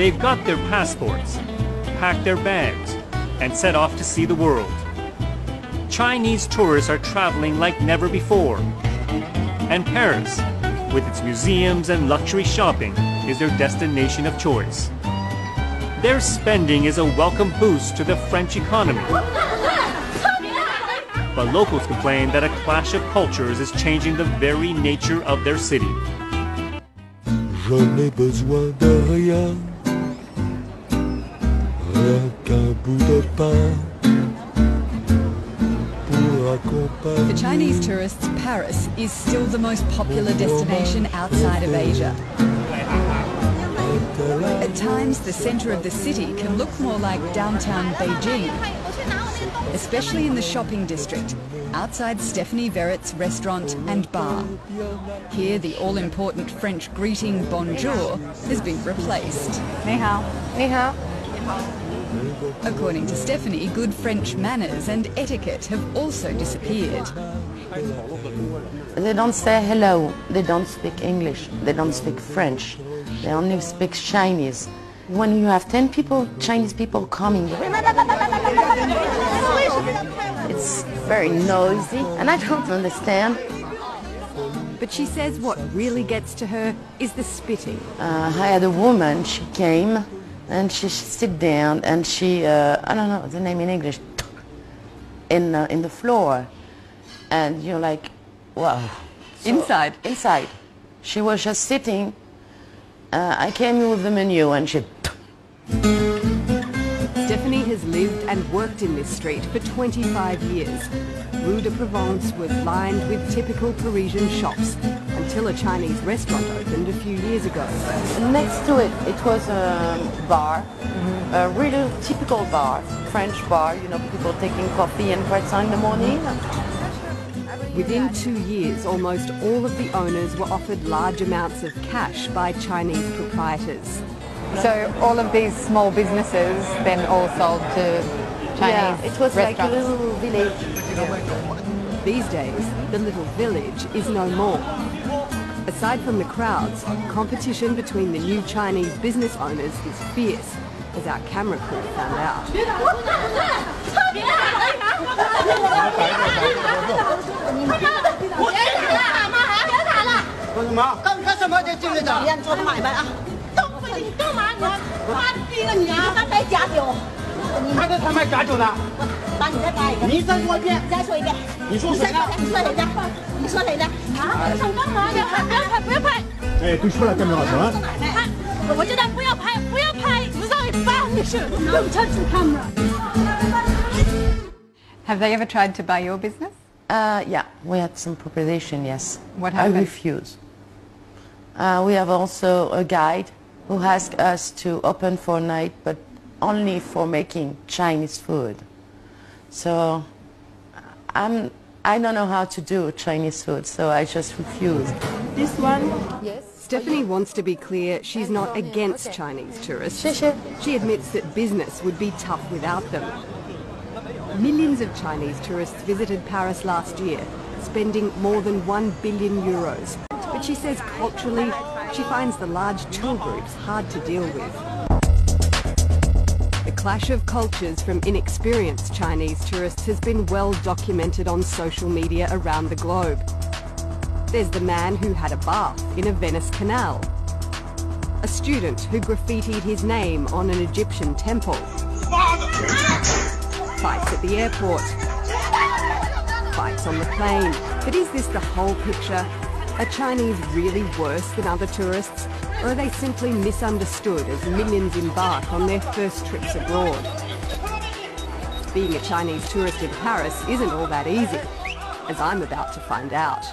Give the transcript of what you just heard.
They've got their passports, packed their bags, and set off to see the world. Chinese tourists are traveling like never before. And Paris, with its museums and luxury shopping, is their destination of choice. Their spending is a welcome boost to the French economy. But locals complain that a clash of cultures is changing the very nature of their city. Je n'ai besoin de rien, rien qu'un bout de pain pour accompagner. For Chinese tourists, Paris is still the most popular destination outside of Asia. At times, the centre of the city can look more like downtown Beijing, especially in the shopping district, outside Stephanie Verrett's restaurant and bar. Here, the all-important French greeting bonjour has been replaced. Ni hao. Ni hao. According to Stephanie, good French manners and etiquette have also disappeared. They don't say hello, they don't speak English, they don't speak French, they only speak Chinese. When you have 10 people, Chinese people coming, it's very noisy and I don't understand. But she says what really gets to her is the spitting. I had a woman, she came and she sit down and she, I don't know the name in English, in the floor. And you're like, wow. So, Inside? Inside. She was just sitting. I came with the menu and she... Stephanie has lived and worked in this street for 25 years. Rue de Provence was lined with typical Parisian shops until a Chinese restaurant opened a few years ago. Next to it, it was a bar, a really typical bar, French bar, you know, people taking coffee and croissant in the morning. Within 2 years, almost all of the owners were offered large amounts of cash by Chinese proprietors. So all of these small businesses then all sold to Chinese it was restaurants. like a little village. These days, the little village is no more. Aside from the crowds, competition between the new Chinese business owners is fierce, as our camera crew found out. Have they ever tried to buy your business? Yeah, we had some proposition, yes. What happened? I refuse. We have also a guide who asked us to open for a night, but only for making Chinese food. So I don't know how to do Chinese food, so I just refused. This one? Yes. Stephanie wants to be clear she's not against Chinese tourists. She admits that business would be tough without them. Millions of Chinese tourists visited Paris last year, spending more than €1 billion. But she says culturally, she finds the large tour groups hard to deal with. The clash of cultures from inexperienced Chinese tourists has been well documented on social media around the globe. There's the man who had a bath in a Venice canal, a student who graffitied his name on an Egyptian temple, fights at the airport, fights on the plane. But is this the whole picture? Are Chinese really worse than other tourists? Or are they simply misunderstood as millions embark on their first trips abroad? Being a Chinese tourist in Paris isn't all that easy, as I'm about to find out.